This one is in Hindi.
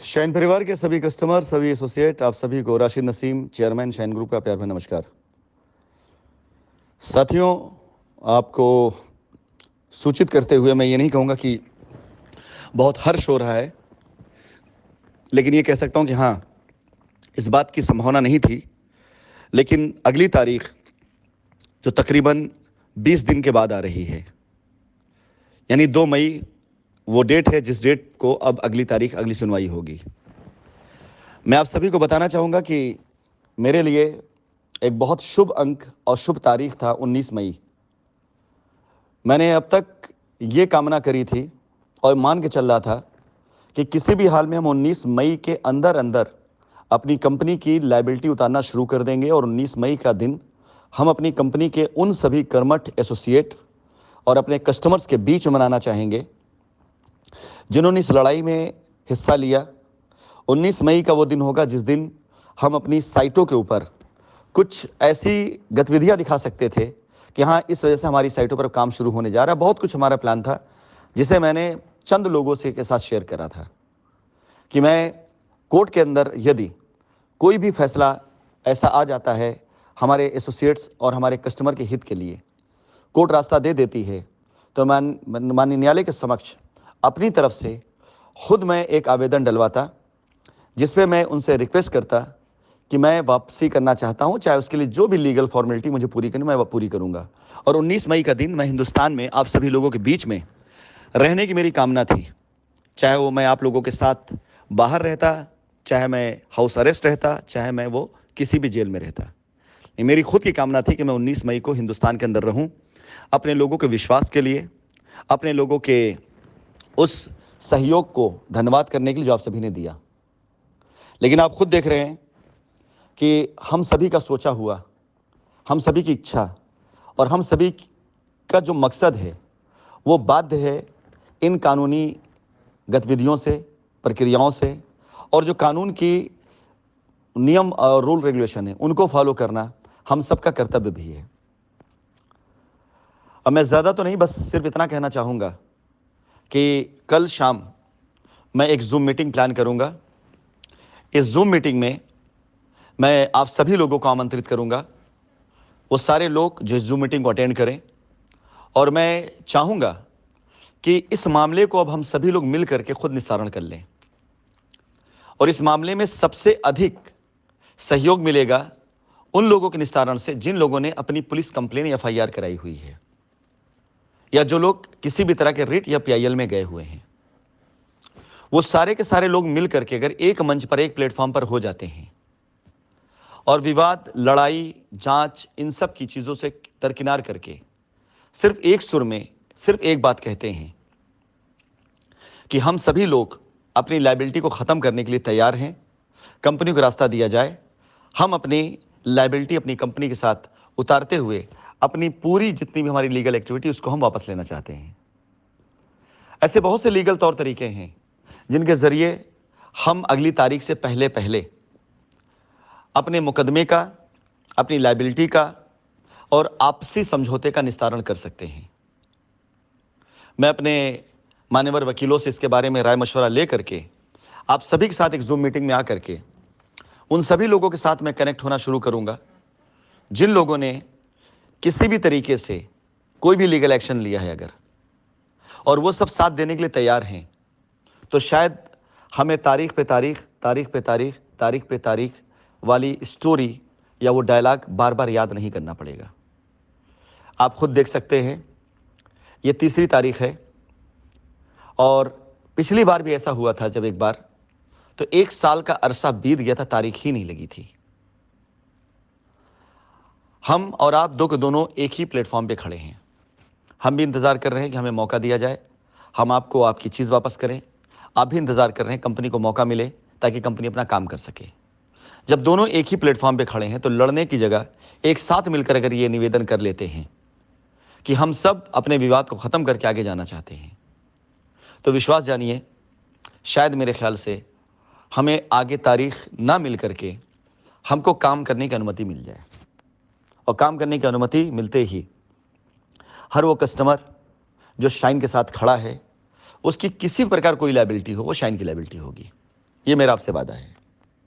शाइन परिवार के सभी कस्टमर, सभी एसोसिएट, आप सभी को Rashid Naseem, chairman shine group का प्यार भरा नमस्कार। साथियों, आपको सूचित करते हुए मैं ये नहीं कहूँगा कि बहुत हर्ष हो रहा है, लेकिन ये कह सकता हूँ कि हाँ, इस बात की संभावना नहीं थी, लेकिन अगली तारीख जो तकरीबन 20 दिन के बाद आ रही है, यानी 2 मई वो डेट है जिस डेट को अब अगली तारीख अगली सुनवाई होगी। मैं आप सभी को बताना चाहूँगा कि मेरे लिए एक बहुत शुभ अंक और शुभ तारीख था 19 मई। मैंने अब तक ये कामना करी थी और मान के चल रहा था कि किसी भी हाल में हम 19 मई के अंदर अंदर अपनी कंपनी की लायबिलिटी उतारना शुरू कर देंगे और 19 मई का दिन हम अपनी कंपनी के उन सभी कर्मठ एसोसिएट और अपने कस्टमर्स के बीच मनाना चाहेंगे जिन्होंने इस लड़ाई में हिस्सा लिया। 19 मई का वो दिन होगा जिस दिन हम अपनी साइटों के ऊपर कुछ ऐसी गतिविधियां दिखा सकते थे कि हाँ, इस वजह से हमारी साइटों पर काम शुरू होने जा रहा है। बहुत कुछ हमारा प्लान था जिसे मैंने चंद लोगों से के साथ शेयर करा था कि मैं कोर्ट के अंदर यदि कोई भी फैसला ऐसा आ जाता है हमारे एसोसिएट्स और हमारे कस्टमर के हित के लिए, कोर्ट रास्ता दे देती है, तो माननीय न्यायालय के समक्ष अपनी तरफ से खुद मैं एक आवेदन डलवाता जिसमें मैं उनसे रिक्वेस्ट करता कि मैं वापसी करना चाहता हूं, चाहे उसके लिए जो भी लीगल फॉर्मेलिटी मुझे पूरी करनी मैं वो पूरी करूंगा। और 19 मई का दिन मैं हिंदुस्तान में आप सभी लोगों के बीच में रहने की मेरी कामना थी, चाहे वो मैं आप लोगों के साथ बाहर रहता, चाहे मैं हाउस अरेस्ट रहता, चाहे मैं वो किसी भी जेल में रहता। मेरी खुद की कामना थी कि मैं 19 मई को हिंदुस्तान के अंदर रहूं, अपने लोगों के विश्वास के लिए, अपने लोगों के उस सहयोग को धन्यवाद करने के लिए जो आप सभी ने दिया। लेकिन आप खुद देख रहे हैं कि हम सभी का सोचा हुआ, हम सभी की इच्छा और हम सभी का जो मकसद है वो बाध्य है इन कानूनी गतिविधियों से, प्रक्रियाओं से, और जो कानून की नियम और रूल रेगुलेशन है उनको फॉलो करना हम सबका कर्तव्य भी है। अब मैं ज़्यादा तो नहीं, बस सिर्फ इतना कहना चाहूँगा कि कल शाम मैं एक जूम मीटिंग प्लान करूँगा। इस जूम मीटिंग में मैं आप सभी लोगों को आमंत्रित करूँगा, वो सारे लोग जो इस जूम मीटिंग को अटेंड करें, और मैं चाहूँगा कि इस मामले को अब हम सभी लोग मिल करके खुद निस्तारण कर लें। और इस मामले में सबसे अधिक सहयोग मिलेगा उन लोगों के निस्तारण से जिन लोगों ने अपनी पुलिस कंप्लेन या एफआईआर कराई हुई है, या जो लोग किसी भी तरह के रिट या पीआईएल में गए हुए हैं। वो सारे के सारे लोग मिल करके अगर एक मंच पर, एक प्लेटफॉर्म पर हो जाते हैं और विवाद, लड़ाई, जांच, इन सब की चीज़ों से दरकिनार करके सिर्फ एक सुर में सिर्फ एक बात कहते हैं कि हम सभी लोग अपनी लायबिलिटी को ख़त्म करने के लिए तैयार हैं, कंपनी को रास्ता दिया जाए, हम अपनी लायबिलिटी अपनी कंपनी के साथ उतारते हुए अपनी पूरी जितनी भी हमारी लीगल एक्टिविटी उसको हम वापस लेना चाहते हैं। ऐसे बहुत से लीगल तौर तरीके हैं जिनके ज़रिए हम अगली तारीख से पहले पहले अपने मुकदमे का, अपनी लायबिलिटी का और आपसी समझौते का निस्तारण कर सकते हैं। मैं अपने मान्यवर वकीलों से इसके बारे में राय मशवरा ले करके आप सभी के साथ एक जूम मीटिंग में आकर के उन सभी लोगों के साथ मैं कनेक्ट होना शुरू करूंगा जिन लोगों ने किसी भी तरीके से कोई भी लीगल एक्शन लिया है अगर, और वो सब साथ देने के लिए तैयार हैं, तो शायद हमें तारीख पे तारीख, तारीख पे तारीख, तारीख पे तारीख वाली स्टोरी या वो डायलॉग बार बार याद नहीं करना पड़ेगा। आप खुद देख सकते हैं, ये तीसरी तारीख है और पिछली बार भी ऐसा हुआ था जब एक बार, तो 1 साल का अरसा बीत गया था, तारीख ही नहीं लगी थी। हम और आप दो के दोनों एक ही प्लेटफॉर्म पे खड़े हैं। हम भी इंतज़ार कर रहे हैं कि हमें मौका दिया जाए, हम आपको आपकी चीज़ वापस करें। आप भी इंतज़ार कर रहे हैं कंपनी को मौका मिले ताकि कंपनी अपना काम कर सके। जब दोनों एक ही प्लेटफॉर्म पे खड़े हैं तो लड़ने की जगह एक साथ मिलकर अगर ये निवेदन कर लेते हैं कि हम सब अपने विवाद को ख़त्म करके आगे जाना चाहते हैं, तो विश्वास जानिए, शायद मेरे ख्याल से हमें आगे तारीख ना मिल करके हमको काम करने की अनुमति मिल जाए। और काम करने की अनुमति मिलते ही हर वो कस्टमर जो शाइन के साथ खड़ा है, उसकी किसी प्रकार कोई लायबिलिटी हो वो शाइन की लायबिलिटी होगी। ये मेरा आपसे वादा है।